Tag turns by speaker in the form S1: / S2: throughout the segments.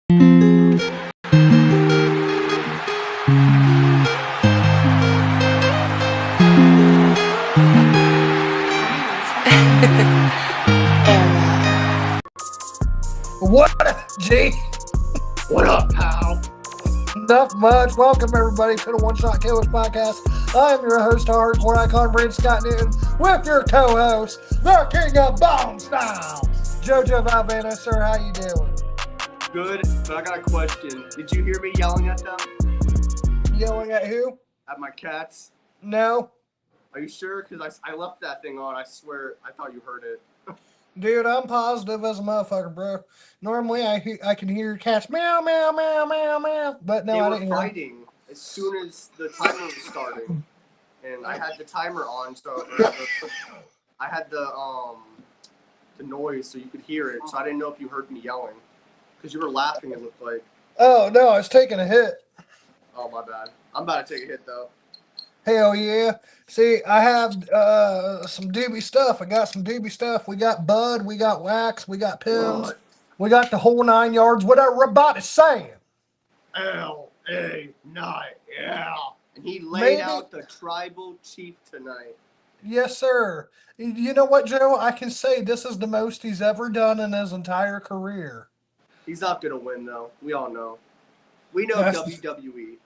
S1: What up, G?
S2: What up, pal?
S1: Not much. Welcome, everybody, to the One Shot Killers podcast. I'm your host, hardcore icon, Brand Scott Newton, with your co-host, the King of Bone Style, JoJo Valvano. Sir, how you doing?
S2: Good, but I got a question. Did you hear me yelling at them?
S1: Yelling at who?
S2: At my cats?
S1: No.
S2: Are you sure? Because I left that thing on. I swear I thought you heard it.
S1: Dude, I'm positive as a motherfucker, bro. Normally, I can hear cats meow, meow, meow, meow, meow, but no, I didn't
S2: They
S1: hear
S2: were
S1: them.
S2: fighting as soon as the timer was starting. And I had the timer on, so I had the noise so you could hear it. So I didn't know if you heard me yelling. Because you were laughing, it looked like.
S1: Oh, no, I was taking a hit.
S2: Oh, my bad. I'm about to take a hit, though.
S1: Hell yeah. See, I have some doobie stuff. I got some doobie stuff. We got bud, we got wax, we got pins.
S2: What?
S1: We got the whole 9 yards. What everybody's saying.
S2: L.A. Night, yeah. And he laid
S1: Maybe.
S2: out the tribal chief tonight.
S1: Yes, sir. You know what, Joe? I can say this is the most he's ever done in his entire career.
S2: He's not going to win, though. We all know. We know
S1: That's-
S2: WWE.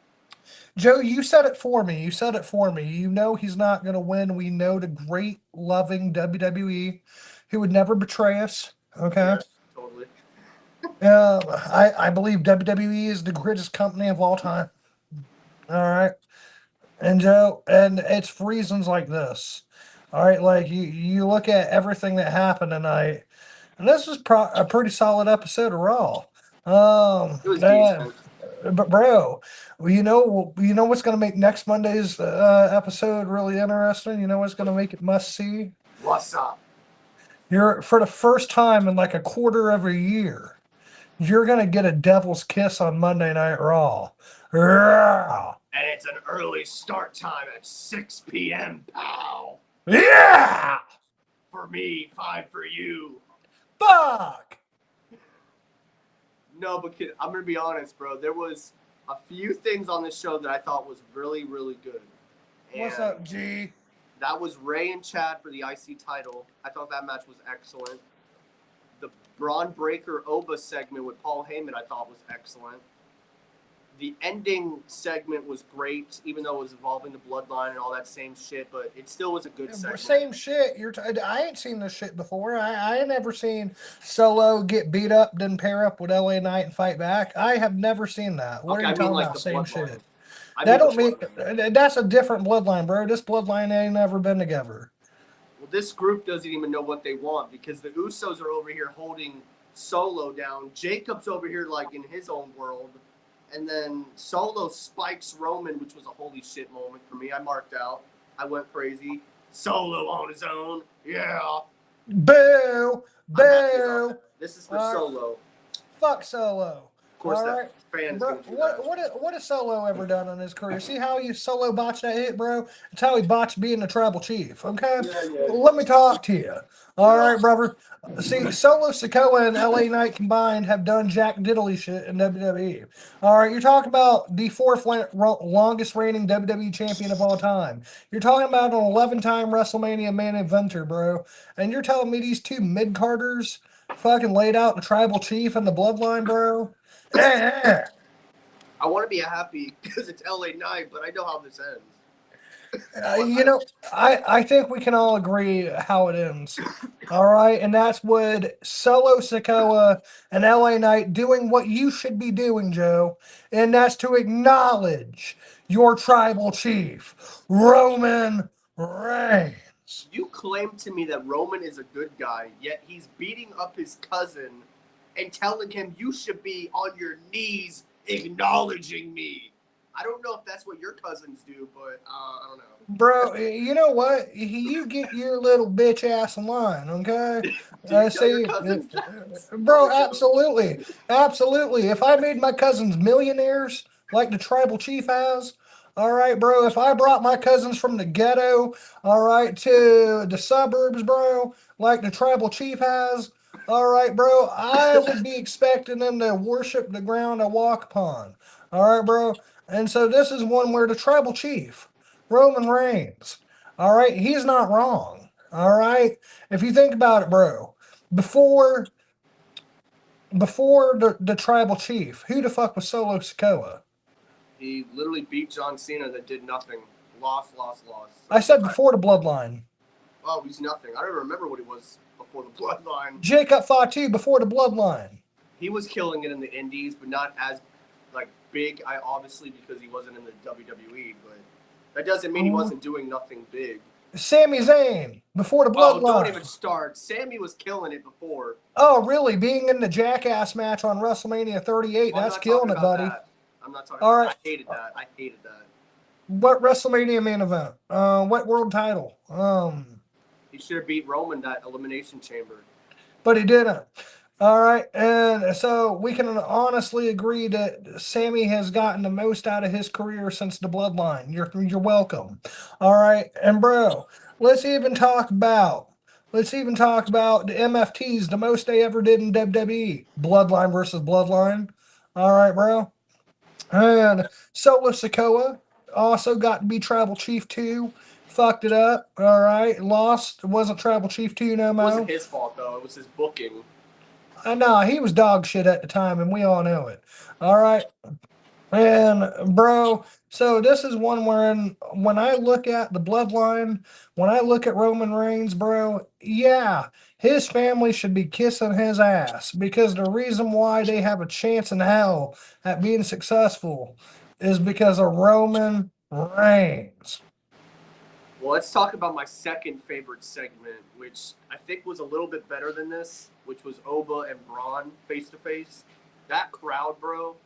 S1: Joe, you said it for me. You said it for me. You know he's not going to win. We know the great, loving WWE who would never betray us. Okay?
S2: Yeah, totally.
S1: I believe WWE is the greatest company of all time. All right. And Joe, and it's for reasons like this. All right, like you look at everything that happened tonight, and this was a pretty solid episode of Raw.
S2: It was decent.
S1: But bro, you know what's going to make next Monday's episode really interesting? You know what's going to make it must see?
S2: What's up?
S1: You're for the first time in like a quarter of a year, you're going to get a Devil's Kiss on Monday Night Raw. Yeah.
S2: And it's an early start time at 6 p.m., pal.
S1: Yeah.
S2: For me, 5 for you.
S1: Fuck.
S2: No, but I'm going to be honest, bro. There was a few things on this show that I thought was really, really good.
S1: What's up, G?
S2: That was Ray and Chad for the IC title. I thought that match was excellent. The Bron Breakker Oba segment with Paul Heyman I thought was excellent. The ending segment was great, even though it was involving the bloodline and all that same shit, but it still was a good segment.
S1: Same shit. I ain't seen this shit before. I ain't never seen Solo get beat up, then pair up with LA Knight and fight back. I have never seen that. What are you talking about? Same shit. That's a different bloodline, bro. This bloodline ain't never been together.
S2: Well, this group doesn't even know what they want because the Usos are over here holding Solo down. Jacob's over here like in his own world. And then Solo spikes Roman, which was a holy shit moment for me. I marked out. I went crazy. Solo on his own. Yeah.
S1: Boo. Boo.
S2: This is for Solo.
S1: Fuck Solo.
S2: Of course,
S1: all
S2: that
S1: right.
S2: fan's
S1: bro,
S2: going to do that.
S1: What has Solo ever done in his career? See how he Solo botched that hit, bro? It's how he botched being the tribal chief, okay?
S2: Yeah.
S1: Let me talk to you. All right, brother. See, Solo Sikoa and LA Knight combined have done Jack Diddley shit in WWE. All right, you're talking about the fourth longest reigning WWE champion of all time. You're talking about an 11-time WrestleMania main eventer, bro. And you're telling me these two mid-carders fucking laid out the tribal chief and the bloodline, bro?
S2: I want to be happy because it's LA Knight, but I know how this ends.
S1: I think we can all agree how it ends. All right. And that's with Solo Sikoa and LA Knight doing what you should be doing, Joe. And that's to acknowledge your tribal chief, Roman Reigns.
S2: You claim to me that Roman is a good guy, yet he's beating up his cousin and telling him you should be on your knees acknowledging me. I don't know if that's what your cousins do, but I don't know.
S1: Bro, you know what? You get your little bitch ass in line, okay? Bro, absolutely. Absolutely. If I made my cousins millionaires like the tribal chief has, all right, bro, if I brought my cousins from the ghetto, all right, to the suburbs, bro, like the tribal chief has, All right, bro. I would be expecting them to worship the ground I walk upon. All right, bro. And so this is one where the tribal chief, Roman Reigns. All right, he's not wrong. All right, if you think about it, bro, before the tribal chief, who the fuck was Solo Sikoa?
S2: He literally beat John Cena that did nothing. Lost. So
S1: I said before the bloodline.
S2: Oh, he's nothing. I don't even remember what he was before the bloodline.
S1: Jacob Fatu before the bloodline.
S2: He was killing it in the indies, but not as like big. I obviously because he wasn't in the WWE, but that doesn't mean he wasn't doing nothing big.
S1: Sami Zayn before the bloodline.
S2: Oh, don't even start. Sammy was killing it before.
S1: Oh, really? Being in the Jackass match on WrestleMania 38, that's killing it, buddy.
S2: That. I'm not talking about that. I hated that.
S1: What WrestleMania main event? What world title?
S2: He should have beat Roman that Elimination Chamber.
S1: But he didn't. All right, and so we can honestly agree that Sammy has gotten the most out of his career since the Bloodline. You're welcome. All right, and bro, let's even talk about the MFTs, the most they ever did in WWE. Bloodline versus Bloodline. All right, bro. And Solo Sikoa also got to be Tribal Chief too. Fucked it up. All right, lost. It wasn't Tribal Chief 2 no more.
S2: It wasn't his fault though. It was his booking.
S1: No, he was dog shit at the time, and we all know it. All right. And, bro, so this is one where when I look at the bloodline, when I look at Roman Reigns, bro, yeah, his family should be kissing his ass because the reason why they have a chance in hell at being successful is because of Roman Reigns.
S2: Well, let's talk about my second favorite segment, which I think was a little bit better than this, which was Oba and Bron face to face. That crowd, bro,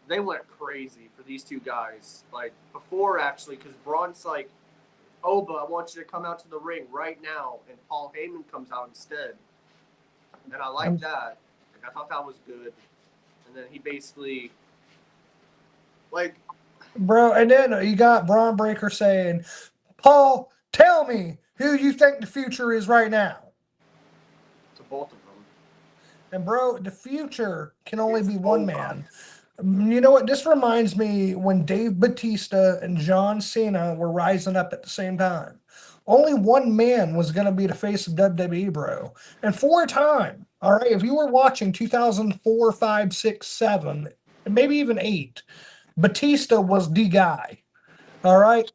S2: they went crazy for these two guys. Like before, actually, because Braun's like, Oba, I want you to come out to the ring right now, and Paul Heyman comes out instead, and I like that. Like, I thought that was good. And then he basically, like,
S1: bro, and then you got Braun Breaker saying, Paul, tell me who you think the future is right now.
S2: To both of them.
S1: And bro, the future can only be one man. You know what? This reminds me when Dave Bautista and John Cena were rising up at the same time. Only one man was going to be the face of WWE, bro. And for a time, all right, if you were watching 2004, 5, 6, 7, and maybe even 8, Batista was the guy. All right.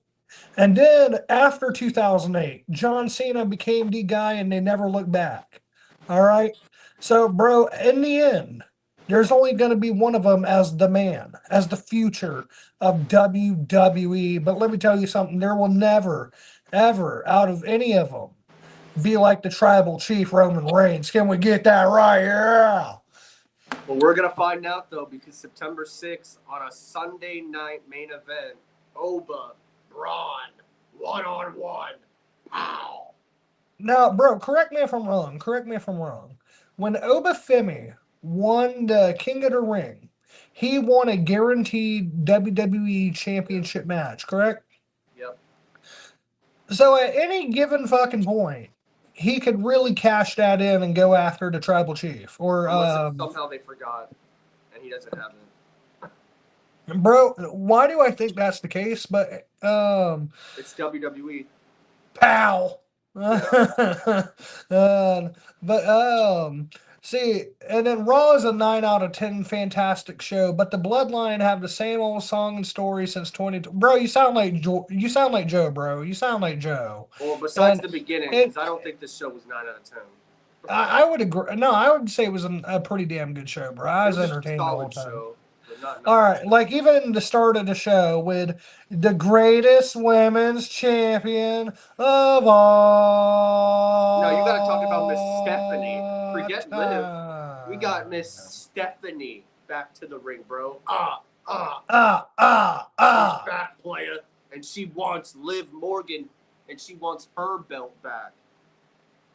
S1: And then after 2008, John Cena became the guy and they never looked back. All right. So, bro, in the end, there's only going to be one of them as the man, as the future of WWE. But let me tell you something. There will never, ever, out of any of them, be like the tribal chief Roman Reigns. Can we get that right? Yeah.
S2: Well, we're going to find out, though, because September 6th on a Sunday night main event, Oba, Bron, one-on-one. Pow.
S1: Now, bro, correct me if I'm wrong. When Oba Femi won the King of the Ring, he won a guaranteed WWE championship match, correct?
S2: Yep.
S1: So at any given fucking point, he could really cash that in and go after the tribal chief. Or
S2: somehow they forgot and he doesn't have it.
S1: Bro, why do I think that's the case? But
S2: it's WWE.
S1: Pow. See, and then Raw is a 9 out of 10 fantastic show, but the Bloodline have the same old song and story since 20. Bro, you sound like Joe, bro. You sound like Joe.
S2: Well, besides the beginning, because I don't think this show was 9 out of 10.
S1: I would agree. No, I would say it was a pretty damn good show, bro. I was entertained the whole time.
S2: Show.
S1: All right, like even the start of the show with the greatest women's champion of all.
S2: No, you got to talk about Miss Stephanie. Forget Liv. We got Miss Stephanie back to the ring, bro. She's back, player, and she wants Liv Morgan, and she wants her belt back.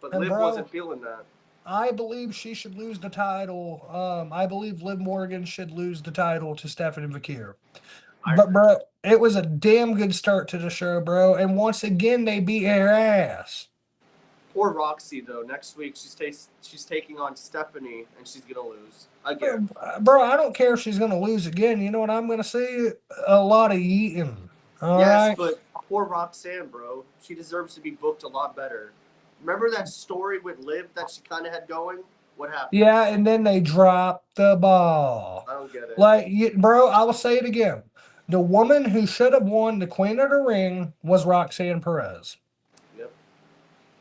S2: But Liv wasn't feeling that.
S1: I believe she should lose the title. I believe Liv Morgan should lose the title to Stephanie McKeer. But, bro, it was a damn good start to the show, bro. And once again, they beat her ass.
S2: Poor Roxy though. Next week she's taking on Stephanie and she's gonna lose again.
S1: Bro, I don't care if she's going to lose again. You know what I'm going to see? A lot of eating. All
S2: Yes,
S1: right.
S2: but poor Roxanne, bro. She deserves to be booked a lot better. Remember that story with Liv that she kind of had going? What happened?
S1: Yeah, and then they dropped the ball.
S2: I don't get it.
S1: Like, bro, I will say it again. The woman who should have won the Queen of the Ring was Roxanne Perez.
S2: Yep.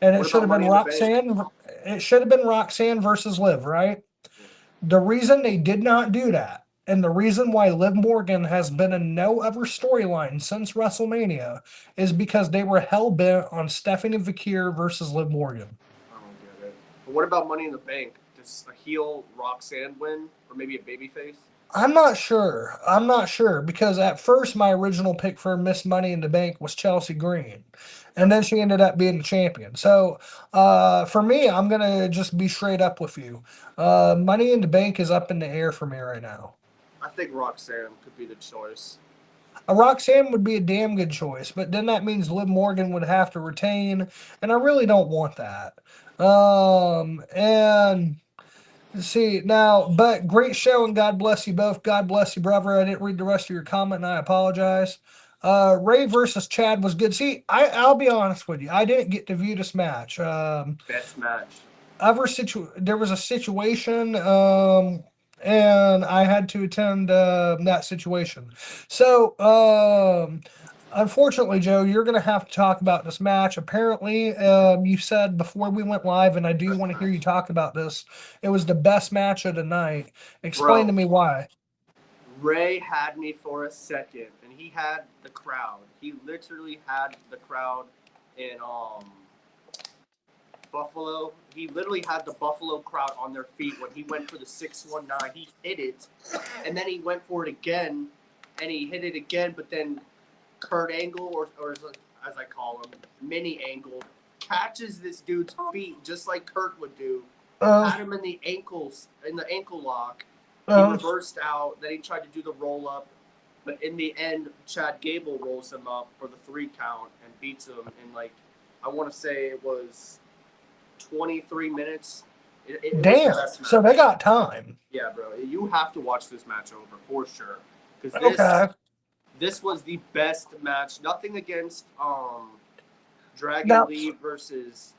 S1: And it
S2: What
S1: should
S2: about
S1: have been
S2: Money in the Bank?
S1: Roxanne. It should have been Roxanne versus Liv, right? The reason they did not do that, and the reason why Liv Morgan has been in no other storyline since WrestleMania, is because they were hell bent on Stephanie Vakir versus Liv Morgan.
S2: I don't get it. But what about Money in the Bank? Does a heel Roxanne win, or maybe a babyface?
S1: I'm not sure. I'm not sure because at first my original pick for Miss Money in the Bank was Chelsea Green, and then she ended up being the champion. So, for me, I'm gonna just be straight up with you. Money in the Bank is up in the air for me right now.
S2: I think Roxanne could be the choice.
S1: A Roxanne would be a damn good choice, but then that means Liv Morgan would have to retain, and I really don't want that. And see now, but great show, and God bless you both. God bless you, brother. I didn't read the rest of your comment, and I apologize. Ray versus Chad was good. See, I'll be honest with you. I didn't get to view this match.
S2: Best match.
S1: There was a situation, and I had to attend that situation. So, unfortunately, Joe, you're going to have to talk about this match. Apparently, you said before we went live, and I do
S2: Best
S1: want to hear
S2: match.
S1: you talk about this. It was the best match of the night. Explain
S2: Bro,
S1: to me why.
S2: Ray had me for a second, and he had the crowd. He literally had the crowd in Buffalo. He literally had the Buffalo crowd on their feet when he went for the 619. He hit it, and then he went for it again, and he hit it again. But then Kurt Angle, or as I call him, Mini Angle, catches this dude's feet just like Kurt would do. Had him in the ankle lock. He reversed out. Then he tried to do the roll up, but in the end, Chad Gable rolls him up for the 3 count and beats him in I want to say it was 23 minutes. It
S1: Damn.
S2: was the best match.
S1: So they got time.
S2: Yeah, bro. You have to watch this match over for sure. Because this was the best match. Nothing against Dragon Lee versus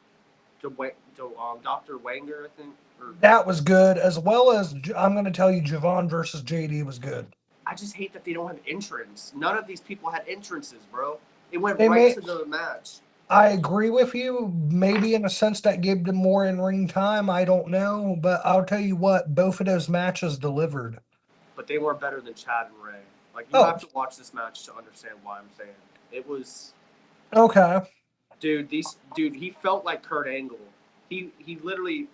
S2: Dr. Wanger, I think.
S1: That was good, as well as I'm going to tell you, Javon versus JD was good.
S2: I just hate that they don't have entrance. None of these people had entrances, bro. It went right to the match.
S1: I agree with you. Maybe in a sense that gave them more in-ring time. I don't know. But I'll tell you what, both of those matches delivered.
S2: But they were better than Chad and Ray. You have to watch this match to understand why I'm saying it. It was...
S1: Okay.
S2: Dude, he felt like Kurt Angle. He literally...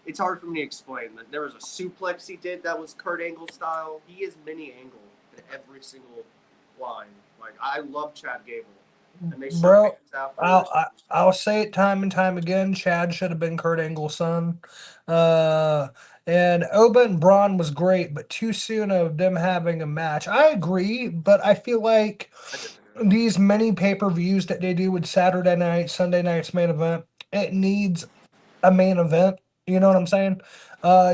S2: It's hard for me to explain. There was a suplex he did that was Kurt Angle style. He is Mini Angle in every single line. I love Chad Gable. And they
S1: Bro, I'll say it time and time again. Chad should have been Kurt Angle's son. And Oba and Bron was great, but too soon of them having a match. I agree, but I feel like these many pay-per-views that they do with Saturday night, Sunday night's main event, it needs a main event. You know what I'm saying?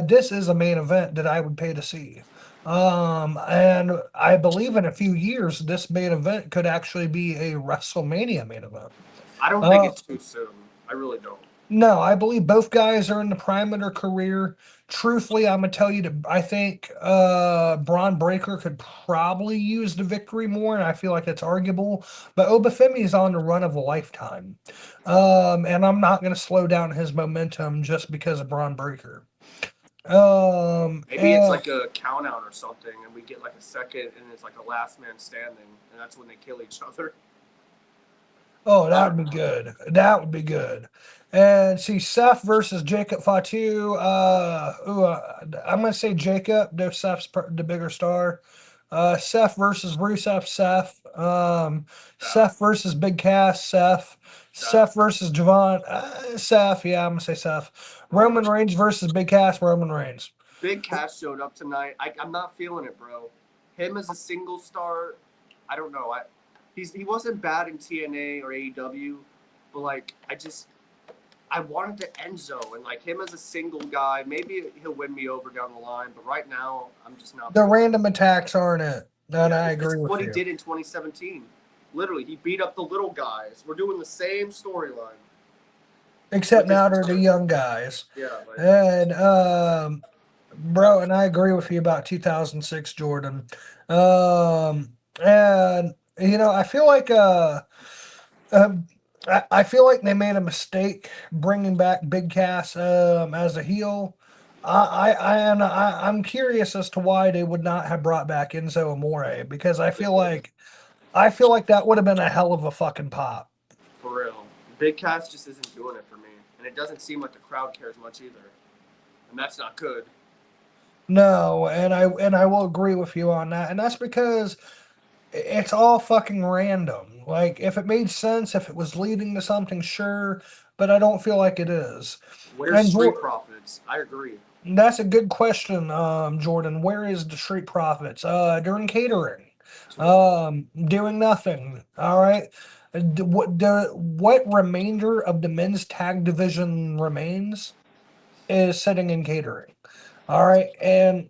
S1: This is a main event that I would pay to see. And I believe in a few years, this main event could actually be a WrestleMania main event.
S2: I don't think it's too soon. I really don't.
S1: No, I believe both guys are in the prime of their career. Truthfully, I'm gonna tell you I think Braun Breaker could probably use the victory more, and I feel like it's arguable. But Obafemi is on the run of a lifetime, and I'm not gonna slow down his momentum just because of Braun Breaker.
S2: Maybe it's like a count out or something, and we get a second, and it's a last man standing, and that's when they kill each other.
S1: Oh, that would be good. That would be good. And see, Seth versus Jacob Fatu. I'm gonna say Jacob. Though Seth's the bigger star. Seth versus Rusev. Seth. Seth versus Big Cass. Seth. Seth versus Javon. Seth. Yeah, I'm gonna say Seth. Roman Reigns versus Big Cass. Roman Reigns.
S2: Big Cass showed up tonight. I'm not feeling it, bro. Him as a single star, I don't know. He wasn't bad in TNA or AEW, But like, I wanted to Enzo and like him as a single guy. Maybe he'll win me over down the line, but right now I'm just not.
S1: The random attacks aren't it. And I
S2: It's
S1: agree with
S2: what he
S1: you.
S2: did in 2017. Literally, he beat up the little guys. We're doing the same storyline.
S1: Except
S2: With his
S1: now they're the
S2: return.
S1: young guys.
S2: Yeah, like,
S1: And bro, and I agree with you about 2006 Jordan. And you know, I feel like um I feel like they made a mistake bringing back Big Cass as a heel. I'm curious as to why they would not have brought back Enzo Amore because I feel like that would have been a hell of a fucking pop.
S2: for real. Big Cass just isn't doing it for me, and it doesn't seem like the crowd cares much either, and that's not good.
S1: No, and I will agree with you on that. And that's because it's all fucking random. Like if it made sense, if it was leading to something, sure, but I don't feel like it is.
S2: Where's
S1: And
S2: Street Profits? I agree.
S1: that's a good question, Jordan. Where is the Street Profits? During catering, doing nothing. All right. What remainder of the men's tag division remains is sitting in catering. All right, and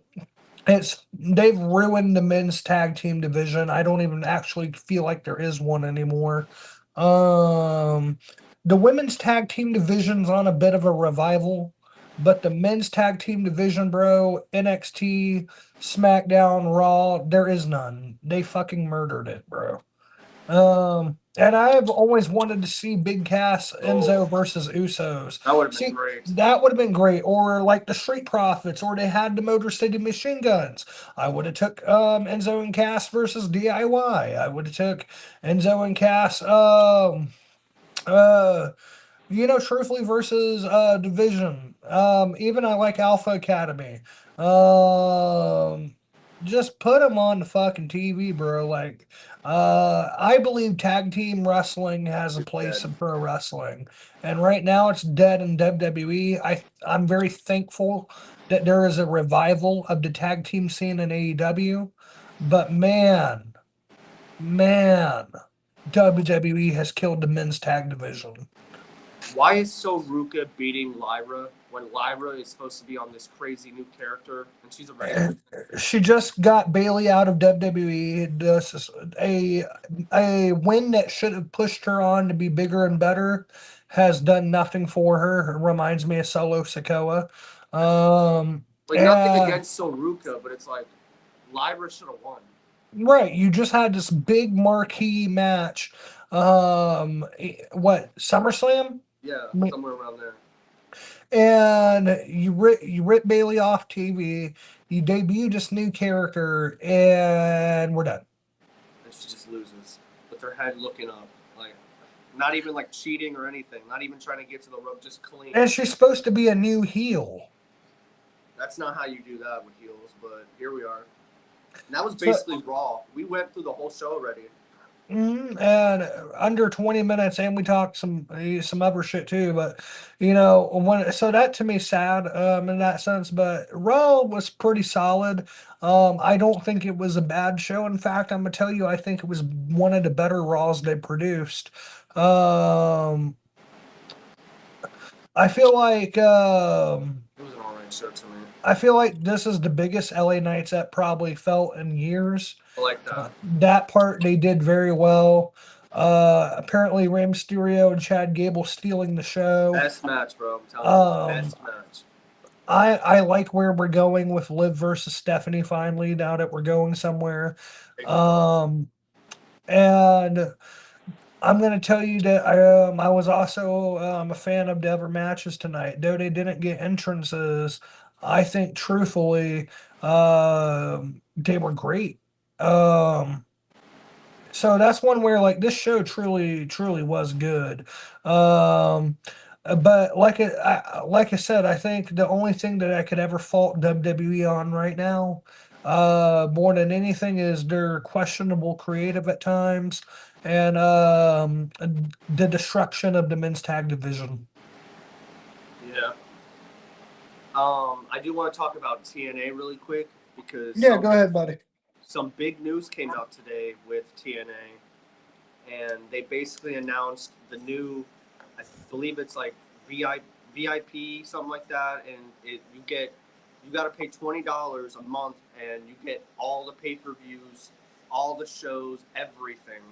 S1: they've ruined the men's tag team division. I don't even actually feel like there is one anymore. Um, the women's tag team division's on a bit of a revival, but the men's tag team division, bro, NXT, SmackDown, Raw, there is none. They fucking murdered it, bro. And I've always wanted to see Big Cass Enzo versus Usos.
S2: That would have been
S1: See,
S2: great.
S1: that would have been great. Or like the Street Profits, or they had the Motor City Machine Guns. I would have took Enzo and Cass versus DIY. I would have took Enzo and Cass uh truthfully versus division. Even I like Alpha Academy. Um just put them on the fucking TV, bro. Like I believe tag team wrestling has a
S2: It's
S1: place
S2: dead.
S1: in pro wrestling. And right now it's dead in WWE. I'm very thankful that there is a revival of the tag team scene in AEW. But man, WWE has killed the men's tag division.
S2: Why is Soruka beating Lyra when Lyra is supposed to be on this crazy new character and she's already?
S1: She just got Bailey out of WWE. This is a win that should have pushed her on to be bigger and better has done nothing for her. It reminds me of Solo Sikoa.
S2: Like nothing against Soruka, but it's like Lyra should have won.
S1: Right, you just had this big marquee match. What SummerSlam?
S2: Yeah, somewhere around there.
S1: And you rip Bailey off TV. You debut this new character, and we're done.
S2: And she just loses with her head looking up, like not even like cheating or anything, not even trying to get to the rope, just clean.
S1: And she's supposed to be a new heel.
S2: That's not how you do that with heels, but here we are. And that was basically Raw. We went through the whole show already.
S1: And under 20 minutes, and we talked some other shit too. But so that to me sad in that sense. But Raw was pretty solid. I don't think it was a bad show. In fact, I'm gonna tell you, I think it was one of the better Raws they produced. I feel like
S2: It was an alright show to me.
S1: I feel like this is the biggest LA Knights that probably felt in years.
S2: I like that.
S1: That part they did very well. Apparently Rey Mysterio and Chad Gable stealing the show.
S2: Best match, bro. I'm telling you, best match.
S1: I like where we're going with Liv versus Stephanie finally, now that we're going somewhere. And I'm going to tell you that I was also a fan of the other matches tonight. Though they didn't get entrances, I think truthfully they were great. So that's one where like this show truly was good. But like I said, I think the only thing that I could ever fault WWE on right now, more than anything, is their questionable creative at times and the destruction of the men's tag division.
S2: Yeah. I do want to talk about TNA really quick because
S1: go ahead, buddy.
S2: Some big news came out today with TNA, and they basically announced the new I believe it's like VIP, something like that, and you got to pay $20 a month, and you get all the pay-per-views, all the shows, everything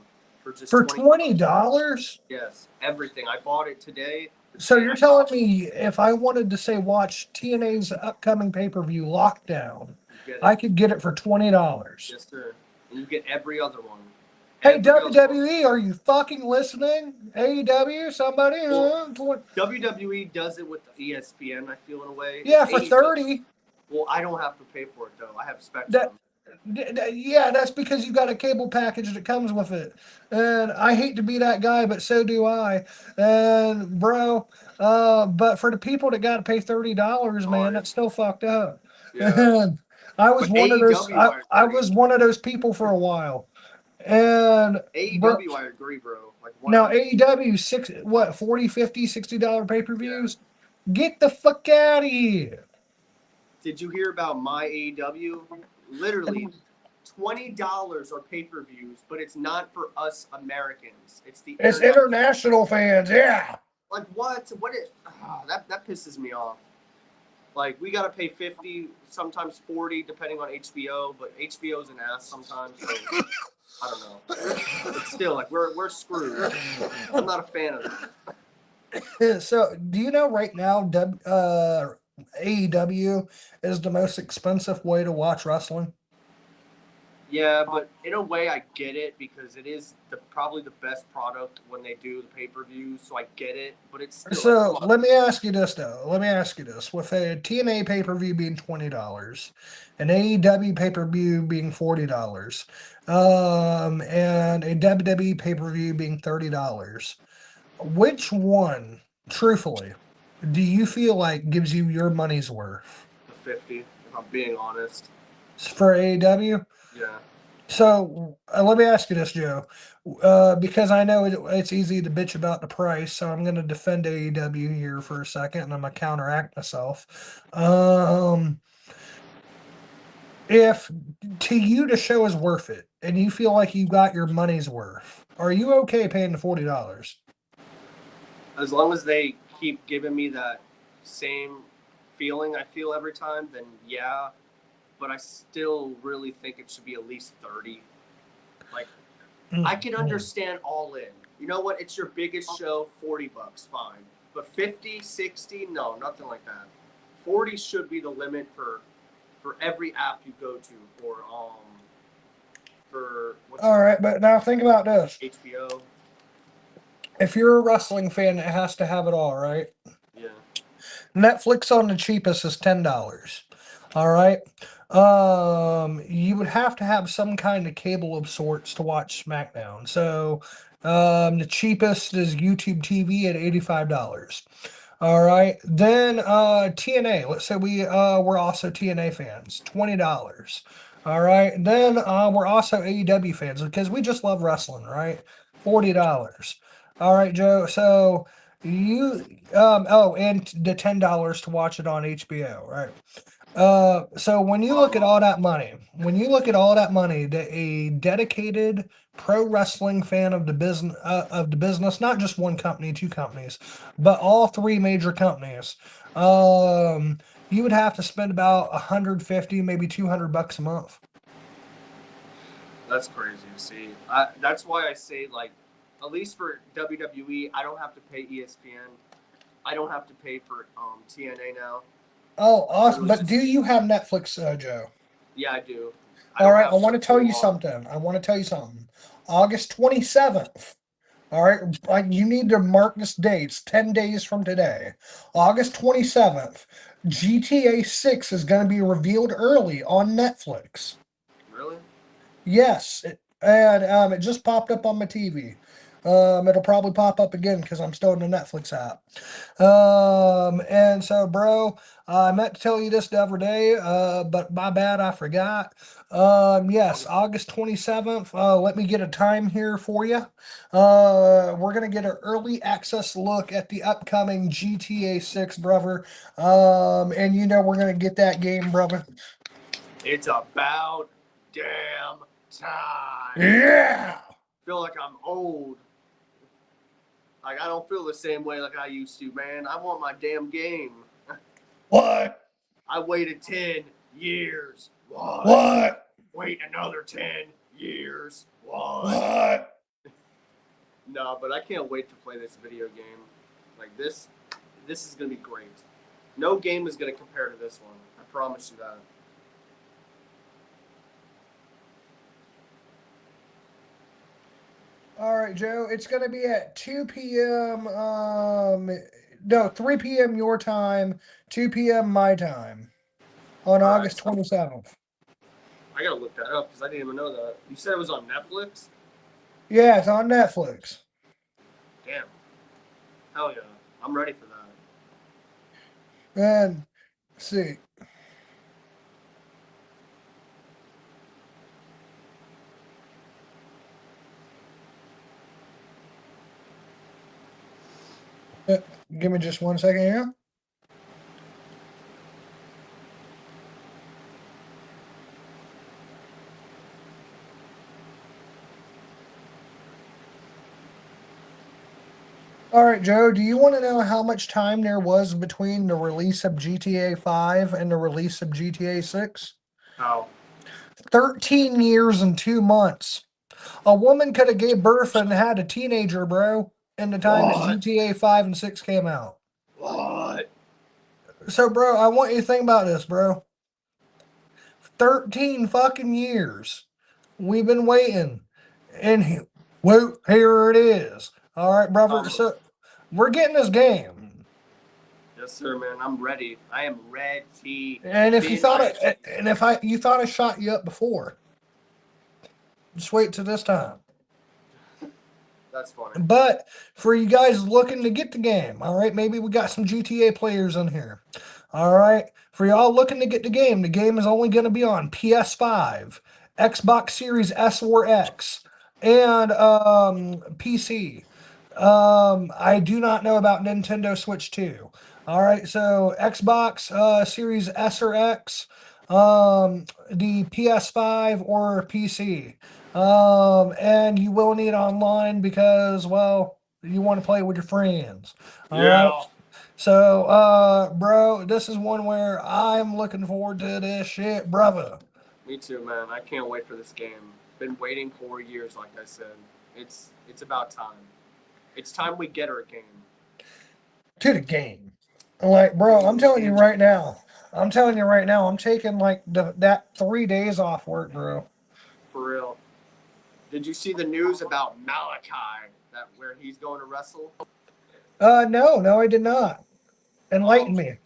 S2: for just
S1: For $20?
S2: Yes, everything. I bought it today.
S1: So you're telling me if I wanted to say watch TNA's upcoming pay-per-view Lockdown, I could get it for $20?
S2: Yes, sir. And you get every other one.
S1: Hey, WWE, are you fucking listening? AEW, somebody?
S2: WWE does it with ESPN, I feel, in a way.
S1: Yeah, for 30.
S2: Well, I don't have to pay for it, though. I have Spectrum.
S1: Yeah, that's because you got a cable package that comes with it. And I hate to be that guy, but so do I. And, bro, but for the people that got to pay $30, man, that's still fucked up.
S2: Yeah.
S1: And I was one of those. I was one of those people for a while. And
S2: AEW, I agree, bro. Like
S1: now AEW, what, 40, 50, $60 pay-per-views? Yeah. Get the fuck out of here.
S2: Did you hear about my AEW? Literally $20 are pay-per-views, but it's not for us Americans. It's
S1: international fans, yeah.
S2: Like what? That pisses me off. Like we gotta pay 50, sometimes 40, depending on HBO, but HBO's an ass sometimes. So I don't know. But still, like we're screwed. I'm not a fan of
S1: it. So, do you know right now AEW is the most expensive way to watch wrestling?
S2: Yeah, but in a way, I get it because it is probably the best product when they do the pay-per-views. So I get it, but it's still.
S1: So let me ask you this though. Let me ask you this: with a TNA pay-per-view being $20, an AEW pay-per-view being $40, and a WWE pay-per-view being $30, which one, truthfully, do you feel like gives you your money's worth?
S2: The 50, if I'm being honest.
S1: For AEW?
S2: Yeah.
S1: So let me ask you this, Joe, because I know it's easy to bitch about the price, so I'm going to defend AEW here for a second, and I'm going to counteract myself. If to you the show is worth it, and you feel like you got your money's worth, are you okay paying the $40?
S2: As long as they keep giving me that same feeling I feel every time, then yeah. But I still really think it should be at least 30. Like, I can understand All In. You know what? It's your biggest show, $40, fine. But 50, 60, no, nothing like that. 40 should be the limit for every app you go to for
S1: all right, but now think about this.
S2: HBO.
S1: If you're a wrestling fan, it has to have it all, right?
S2: Yeah.
S1: Netflix on the cheapest is $10. All right. You would have to have some kind of cable of sorts to watch SmackDown. So, the cheapest is YouTube TV at $85. All right. Then, TNA. Let's say we're also TNA fans. $20. All right. Then, we're also AEW fans because we just love wrestling, right? $40. All right, Joe. So you and the $10 to watch it on HBO, right? So when you look at all that money, a dedicated pro wrestling fan of the business, not just one company, two companies, but all three major companies, you would have to spend about 150, maybe $200 a month.
S2: That's crazy to see. That's why I say, like, at least for WWE, I don't have to pay ESPN. I don't have to pay for TNA now.
S1: Oh, awesome. But do you have Netflix, Joe?
S2: Yeah, I do.
S1: All right, I want to tell you something. August 27th. All right, you need to mark this date. It's 10 days from today. August 27th. GTA 6 is going to be revealed early on Netflix.
S2: Really?
S1: Yes, and it just popped up on my TV. It'll probably pop up again because I'm still in the Netflix app. And so, bro, I meant to tell you this the other day, but my bad, I forgot. Yes, August 27th. Let me get a time here for you. We're gonna get an early access look at the upcoming GTA 6, brother. And we're gonna get that game, brother.
S2: It's about damn time.
S1: Yeah.
S2: I feel like I'm old. Like, I don't feel the same way like I used to, man. I want my damn game.
S1: What?
S2: I waited 10 years.
S1: What?
S2: Wait another 10 years.
S1: What?
S2: No, but I can't wait to play this video game. Like, this is going to be great. No game is going to compare to this one. I promise you that.
S1: All right, Joe. It's going to be at 2 p.m. No, 3 p.m. your time, 2 p.m. my time on
S2: All right,
S1: August 27th.
S2: I got to look that up because I didn't even know that. You said it was on Netflix?
S1: Yeah, it's on Netflix.
S2: Damn. Hell yeah. I'm ready for that.
S1: And see. Give me just 1 second here. All right, Joe, do you want to know how much time there was between the release of GTA 5 and the release of GTA 6?
S2: How?
S1: 13 years and 2 months. A woman could have gave birth and had a teenager, bro, in the time that GTA 5 and 6 came out.
S2: What?
S1: So, bro, I want you to think about this, bro. 13 fucking years. We've been waiting. And whoop, here it is. All right, brother. So we're getting this game.
S2: Yes, sir, man. I'm ready. I am ready.
S1: And if you thought you thought I shot you up before, just wait till this time.
S2: That's funny.
S1: But for you guys looking to get the game, all right, maybe we got some GTA players in here. All right, for y'all looking to get the game is only going to be on PS5, Xbox Series S or X, and PC. I do not know about Nintendo Switch 2. All right, so Xbox Series S or X, the PS5 or PC. And you will need online because, well, you want to play with your friends. All right. So, bro, this is one where I'm looking forward to this shit, brother.
S2: Me too, man. I can't wait for this game. Been waiting 4 years, like I said. It's about time. It's time we get her a game.
S1: To the game. Like, bro, I'm telling you right now. I'm taking like that 3 days off work, bro.
S2: For real. Did you see the news about Malachi? That where he's going to wrestle?
S1: No, I did not. Enlighten me.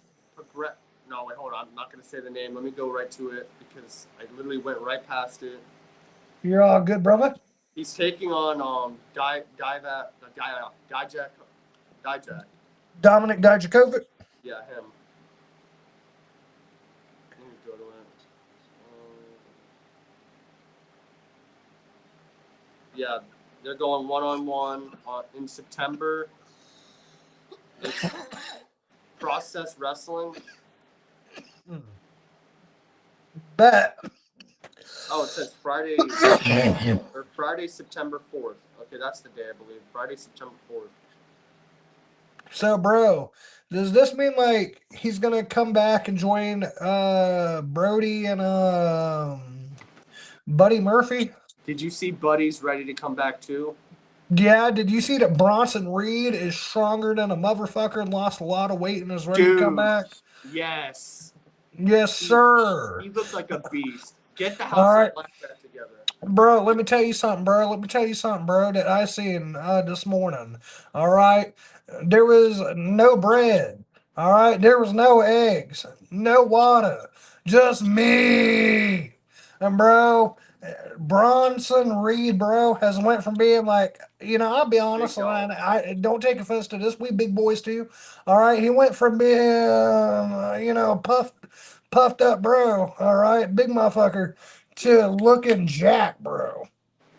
S2: No, wait, hold on. I'm not going to say the name. Let me go right to it because I literally went right past it.
S1: You're all good, brother?
S2: He's taking on Dijak.
S1: Dominic Dijakovic?
S2: Yeah, him. Let me go to it. Yeah, they're going one-on-one in September. It's Process Wrestling.
S1: Bet.
S2: Oh, it says Friday or Friday, September 4th. Okay, that's the day, I believe. Friday, September 4th.
S1: So, bro, does this mean like he's gonna come back and join Brody and Buddy Murphy?
S2: Did you see Buddy's ready to come back too?
S1: Yeah, did you see that Bronson Reed is stronger than a motherfucker and lost a lot of weight and is ready to come back?
S2: Yes.
S1: Yes, sir.
S2: He looked like a beast. Get the house of that together.
S1: Bro, let me tell you something, bro. That I seen this morning. All right. There was no bread. All right. There was no eggs, no water, just me. And bro, Bronson Reed, bro, has went from being like, I'll be honest, and I don't take offense to this. We big boys too. All right. He went from being, puffed up, bro. All right. Big motherfucker to looking jack, bro.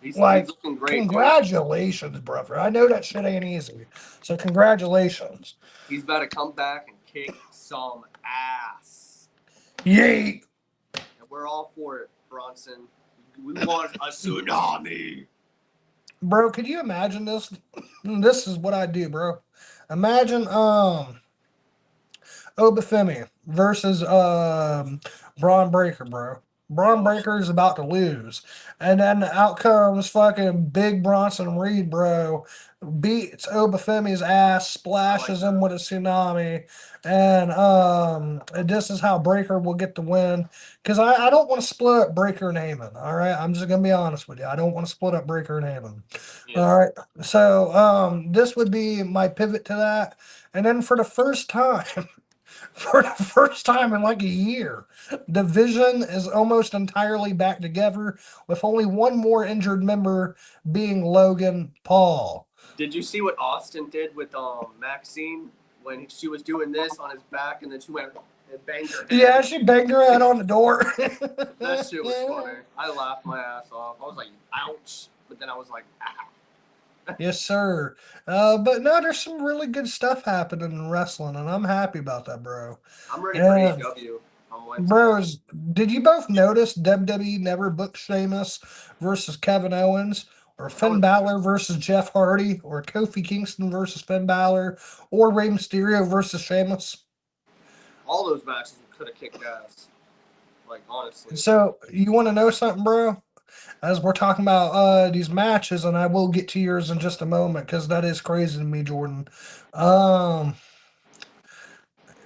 S2: He's
S1: Like,
S2: looking great.
S1: congratulations, brother. I know that shit ain't easy. So congratulations.
S2: He's about to come back and kick some ass.
S1: Yay.
S2: And we're all for it, Bronson. We want a tsunami.
S1: bro, could you imagine this? This is what I do, bro. Imagine Obafemi versus Braun Breaker, bro. Braun
S2: Oh,
S1: Breaker is about to lose. And then out comes fucking Big Bronson Reed, bro. Beats Obafemi's ass,
S2: I like
S1: splashes him
S2: that.
S1: with a tsunami. And this is how Breaker will get the win. Because I don't want to split up Breaker and Heyman. All right. I'm just gonna be honest with you. I don't want to split up Breaker and Heyman.
S2: Yeah.
S1: All right. So this would be my pivot to that. And then for the first time, for the first time in like a year. Division is almost entirely back together, with only one more injured member being Logan Paul.
S2: Did you see what Austin did with Maxine when she was doing this on his back and then she went and banged her head?
S1: Yeah, she banged her head on the door.
S2: That shit was funny. I laughed my ass off. I was like, ouch. But then I was like, ah.
S1: Yes, sir. But no, there's some really good stuff happening in wrestling, and I'm happy about that, bro.
S2: I'm ready for
S1: And
S2: AEW on Wednesday.
S1: bros, did you both notice WWE never booked Sheamus versus Kevin Owens, or Finn Balor versus Jeff Hardy, or Kofi Kingston versus Finn Balor, or Rey Mysterio versus Sheamus?
S2: All those matches could have kicked ass. Like, honestly.
S1: So, you want to know something, bro? As we're talking about these matches, and I will get to yours in just a moment, because that is crazy to me, Jordan.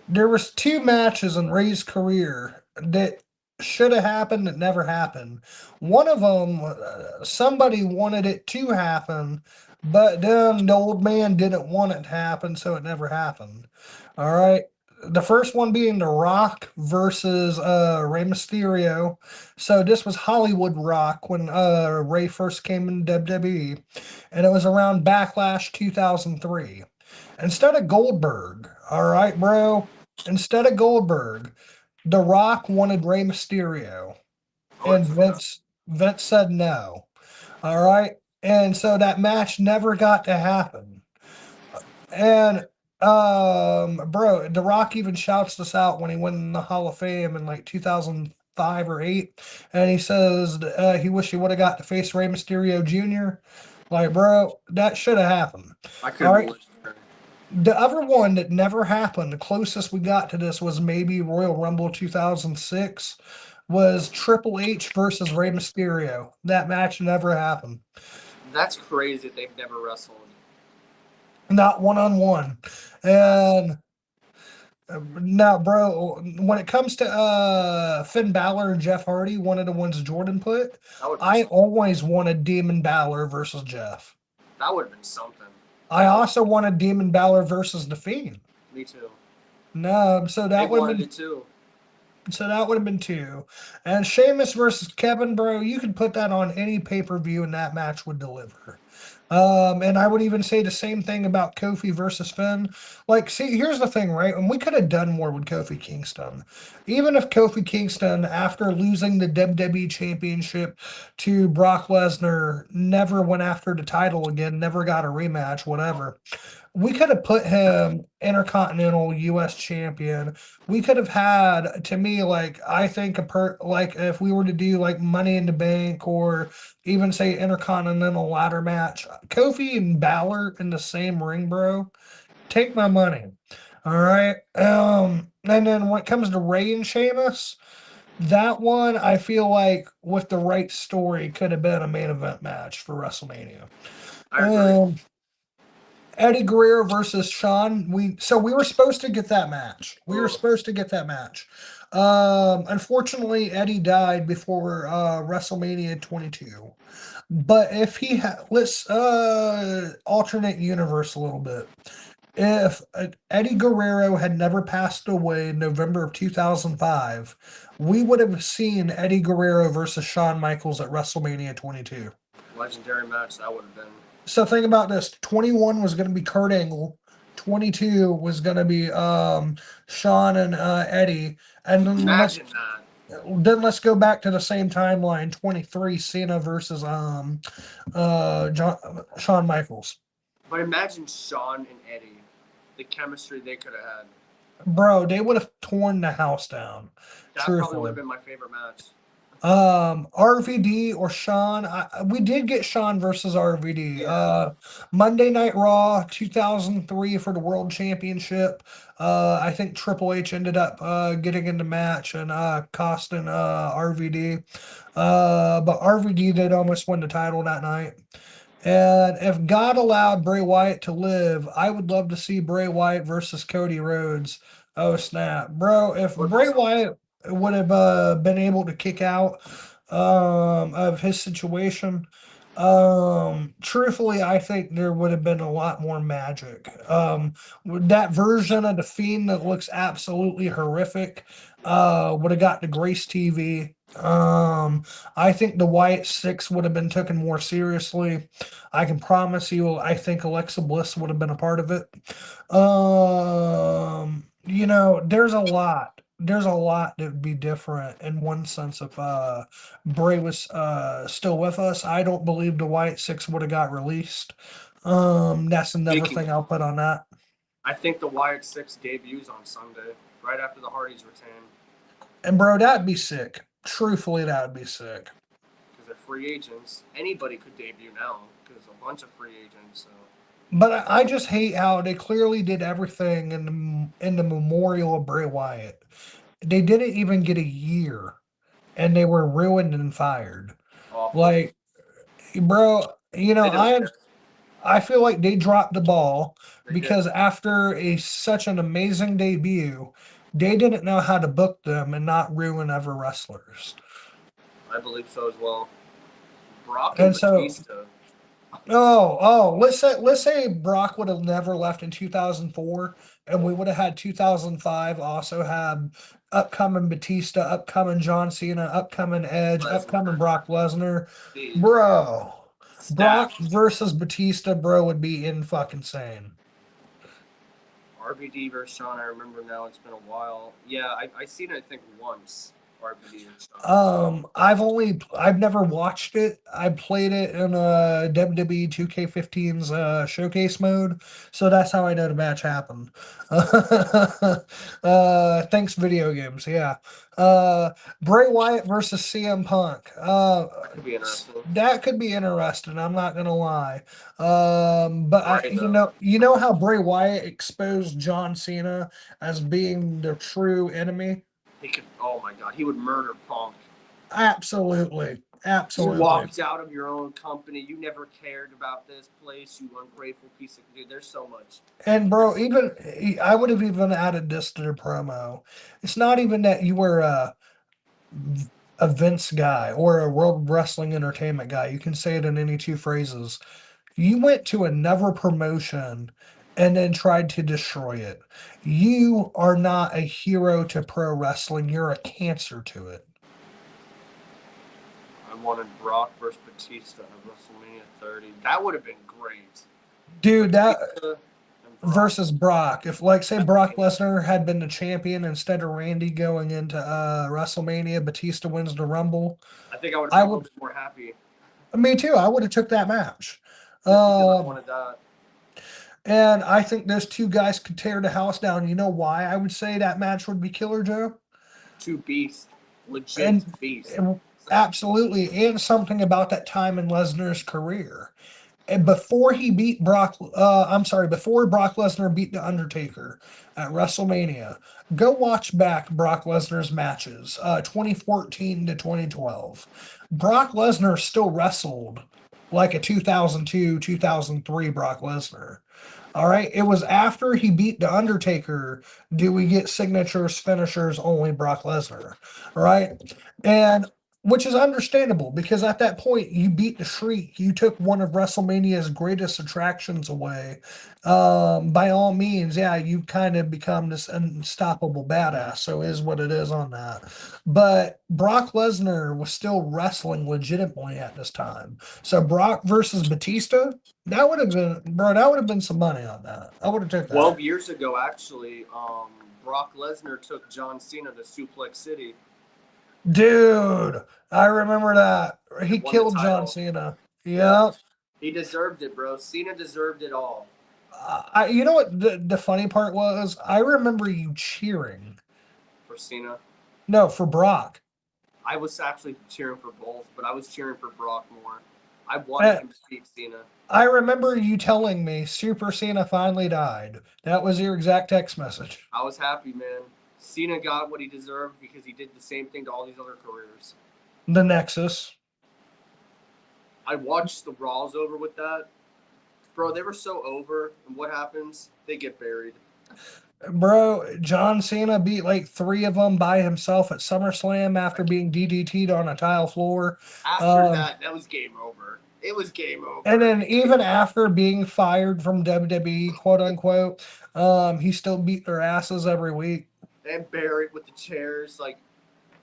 S1: There was two matches in Ray's career that should have happened that never happened. One of them, somebody wanted it to happen, but then the old man didn't want it to happen, so it never happened. All right. The first one being The Rock versus Rey Mysterio. So this was Hollywood Rock when Ray first came in WWE, and it was around Backlash 2003. Instead of Goldberg, all right, bro. Instead of Goldberg, The Rock wanted Rey Mysterio, and Vince said no. All right, and so that match never got to happen. And bro, The Rock even shouts this out when he went in the Hall of Fame in like 2005 or 8, and he says he wish he would have got to face Rey Mysterio Jr. Like, bro, that should have happened.
S2: I
S1: All
S2: couldn't
S1: right.
S2: believe it.
S1: The other one that never happened, the closest we got to this was maybe Royal Rumble 2006, was Triple H versus Rey Mysterio. That match never happened.
S2: That's crazy that they've never wrestled.
S1: Not one-on-one. And now, bro, when it comes to Finn Balor and Jeff Hardy, one of the ones Jordan put, I always wanted Demon Balor versus Jeff.
S2: That would have been something.
S1: I also wanted Demon Balor versus The Fiend.
S2: Me too.
S1: No, so that would have been
S2: too.
S1: So that would have been two. And Sheamus versus Kevin, bro, you could put that on any pay-per-view and that match would deliver. And I would even say the same thing about Kofi versus Finn. Like, see, here's the thing, right? And we could have done more with Kofi Kingston. Even if Kofi Kingston, after losing the WWE Championship to Brock Lesnar, never went after the title again, never got a rematch, whatever. We could have put him Intercontinental U.S. champion. We could have had, to me, like, I think like if we were to do like Money in the Bank or even say Intercontinental ladder match, Kofi and Balor in the same ring, bro. Take my money. All right. And then when it comes to Rey and Sheamus, that one I feel like with the right story could have been a main event match for WrestleMania.
S2: I agree.
S1: Eddie Guerrero versus Shawn. We were supposed to get that match. We were supposed to get that match. Unfortunately, Eddie died before WrestleMania 22. But if he let's alternate universe a little bit. If Eddie Guerrero had never passed away in November of 2005, we would have seen Eddie Guerrero versus Shawn Michaels at WrestleMania 22.
S2: Legendary match that would have been.
S1: So think about this: 21 was going to be Kurt Angle, 22 was going to be Shawn and Eddie, and then let's go back to the same timeline: 23 Cena versus Shawn Michaels.
S2: But imagine Shawn and Eddie, the chemistry they could have had.
S1: Bro, they would have torn the house down.
S2: That probably would have been my favorite match.
S1: RVD or Sean. We did get Sean versus RVD.
S2: Yeah.
S1: Monday Night Raw 2003 for the World Championship. I think Triple H ended up getting in the match and costing RVD. But RVD did almost win the title that night. And if God allowed Bray Wyatt to live, I would love to see Bray Wyatt versus Cody Rhodes. Oh snap, bro! If
S2: Would be
S1: Bray
S2: something.
S1: Wyatt would have been able to kick out of his situation, truthfully, I think there would have been a lot more magic. With that version of the Fiend that looks absolutely horrific would have got to Grace TV. I think the Wyatt Six would have been taken more seriously. I can promise you, I think Alexa Bliss would have been a part of it. There's a lot. There's a lot that would be different in one sense if Bray was still with us. I don't believe the Wyatt Six would have got released. That's another
S2: Speaking,
S1: thing I'll put on that.
S2: I think the Wyatt Six debuts on Sunday, right after the Hardys retain,
S1: And bro, that'd be sick. Truthfully, that'd be sick.
S2: because they're free agents. Anybody could debut now, because a bunch of free agents. So.
S1: But I just hate how they clearly did everything in the memorial of Bray Wyatt. They didn't even get a year, and they were ruined and fired.
S2: Awful.
S1: Like, bro,
S2: They don't
S1: I feel like they dropped the ball
S2: They
S1: because
S2: did.
S1: after such an amazing debut, they didn't know how to book them and not ruin other wrestlers.
S2: I believe so as well. Brock and
S1: And so
S2: Batista.
S1: let's say Brock would have never left in 2004, and we would have had 2005 also have upcoming Batista, upcoming John Cena, upcoming Edge, upcoming
S2: Lesnar.
S1: Brock Lesnar.
S2: Jeez.
S1: Bro, Brock
S2: Stacked.
S1: versus Batista, bro, would be in fucking insane.
S2: RVD versus Sean. I remember now. It's been a while. Yeah, I seen it. I think once. RVD versus Sean.
S1: I've never watched it. I played it in WWE 2K15's showcase mode, so that's how I know the match happened. Thanks video games, yeah. Bray Wyatt versus CM Punk.
S2: That could be interesting.
S1: That could be interesting. I'm not gonna lie. But
S2: Bray, though.
S1: you know how Bray Wyatt exposed John Cena as being the true enemy.
S2: He could. Oh my God, he would murder Punk.
S1: Absolutely.
S2: You
S1: Absolutely.
S2: walked out of your own company. You never cared about this place. You ungrateful piece of dude. There's so much.
S1: And bro, I would have even added this to the promo. It's not even that you were a Vince guy or a World Wrestling Entertainment guy. You can say it in any two phrases. You went to another promotion and then tried to destroy it. You are not a hero to pro wrestling. You're a cancer to it.
S2: I wanted Brock versus Batista at WrestleMania 30. That would have been great.
S1: Dude, that
S2: Batista and Brock.
S1: versus Brock. If like say Brock Lesnar had been the champion instead of Randy going into WrestleMania, Batista wins the Rumble.
S2: I think I would
S1: I
S2: have been a
S1: would
S2: little bit more happy.
S1: Me too. I would have took that match.
S2: Just because I wanted that.
S1: And I think those two guys could tear the house down. You know why I would say that match would be Killer Joe?
S2: Two beasts. Legit
S1: And,
S2: beasts.
S1: and absolutely, and something about that time in Lesnar's career. And before he beat before Brock Lesnar beat The Undertaker at WrestleMania, go watch back Brock Lesnar's matches, 2014 to 2012. Brock Lesnar still wrestled like a 2002, 2003 Brock Lesnar. All right. It was after he beat The Undertaker do we get signatures, finishers, only Brock Lesnar. All right. And which is understandable because at that point you beat the Shriek. You took one of WrestleMania's greatest attractions away. By all means, yeah, you kind of become this unstoppable badass. So is what it is on that. But Brock Lesnar was still wrestling legitimately at this time. So Brock versus Batista, that would have been, bro. That would have been some money on that. I would have took that.
S2: 12 years ago, actually, Brock Lesnar took John Cena to Suplex City.
S1: Dude, I remember that. He
S2: Won the
S1: killed John
S2: title.
S1: Cena. Yeah.
S2: He deserved it, bro. Cena deserved it all.
S1: You know what the funny part was? I remember you cheering.
S2: For Cena?
S1: No, for Brock.
S2: I was actually cheering for both, but I was cheering for Brock more. I wanted him to beat Cena.
S1: I remember you telling me Super Cena finally died. That was your exact text message.
S2: I was happy, man. Cena got what he deserved because he did the same thing to all these other careers.
S1: The Nexus.
S2: I watched the Raws over with that. Bro, they were so over, and what happens? They get buried.
S1: Bro, John Cena beat like 3 of them by himself at SummerSlam after being DDT'd on a tile floor.
S2: After that was game over. It was game over.
S1: And then even after being fired from WWE, quote unquote, he still beat their asses every week.
S2: And buried with the chairs, like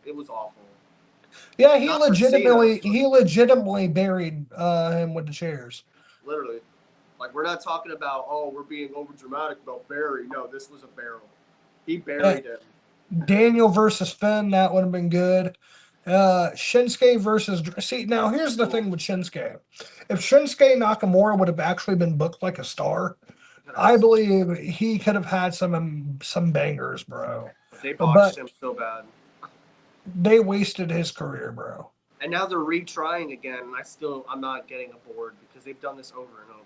S2: it was awful.
S1: Yeah, he legitimately buried him with the chairs.
S2: Literally. Like, we're not talking about, oh, we're being over dramatic about Barry. No, this was a barrel. He buried him.
S1: Daniel versus Finn, that would have been good. Shinsuke versus. See, now here's the thing with Shinsuke. If Shinsuke Nakamura would have actually been booked like a star, I believe he could have had some bangers, bro.
S2: They botched him so bad.
S1: They wasted his career, bro.
S2: And now they're retrying again, and I'm not getting aboard because they've done this over and over.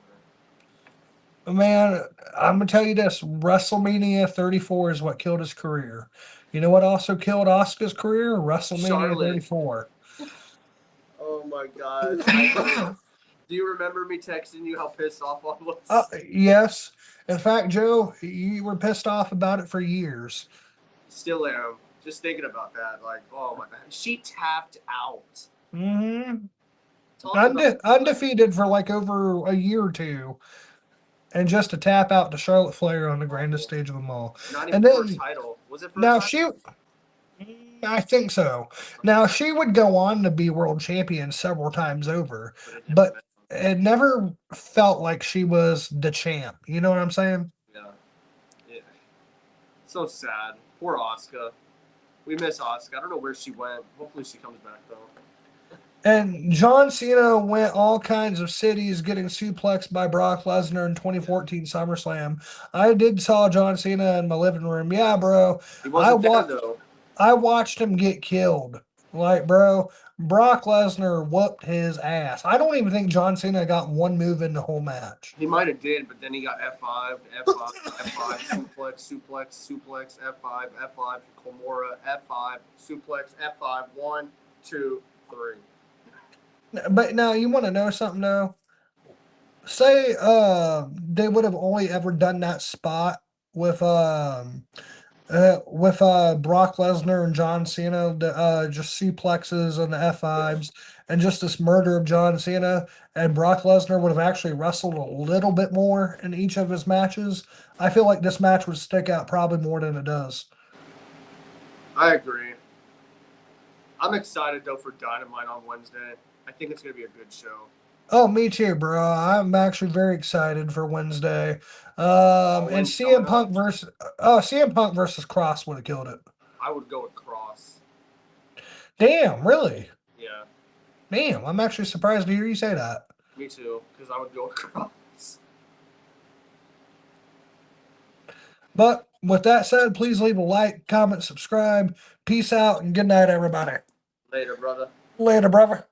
S1: Man, I'm gonna tell you this: WrestleMania 34 is what killed his career. You know what also killed Asuka's career? WrestleMania 34.
S2: Oh my god! Do you remember me texting you how pissed off I was?
S1: Yes. In fact, Joe, you were pissed off about it for years.
S2: Still am. Just thinking about that, like, oh my god, she tapped out.
S1: Mm-hmm. Undefeated for like over a year or two. And just to tap out to Charlotte Flair on the grandest stage of them all.
S2: Not even for a title. Was it for
S1: now
S2: a title?
S1: I think so. Now she would go on to be world champion several times over, but it never felt like she was the champ. You know what I'm saying?
S2: Yeah. So sad. Poor Asuka. We miss Asuka. I don't know where she went. Hopefully she comes back though.
S1: And John Cena went all kinds of cities getting suplexed by Brock Lesnar in 2014 SummerSlam. I did saw John Cena in my living room. Yeah, bro.
S2: He wasn't there, though.
S1: I watched him get killed. Like, bro, Brock Lesnar whooped his ass. I don't even think John Cena got one move in the whole match.
S2: He might have did, but then he got F5, F5, F5, suplex, F5, F5, Kimura, F5, suplex, F5, 1, 2, 3.
S1: But now you want to know something though? Say they would have only ever done that spot with Brock Lesnar and John Cena, just suplexes and the F5s, and just this murder of John Cena, and Brock Lesnar would have actually wrestled a little bit more in each of his matches. I feel like this match would stick out probably more than it does.
S2: I agree. I'm excited though for Dynamite on Wednesday. I think it's going to be a good show.
S1: Oh, me too, bro. I'm actually very excited for Wednesday. And CM Punk versus Cross would have killed it.
S2: I would go with Cross.
S1: Damn, really?
S2: Yeah.
S1: Damn, I'm actually surprised to hear you say that.
S2: Me too, because I would go with Cross.
S1: But with that said, please leave a like, comment, subscribe. Peace out, and good night, everybody.
S2: Later, brother.
S1: Later, brother.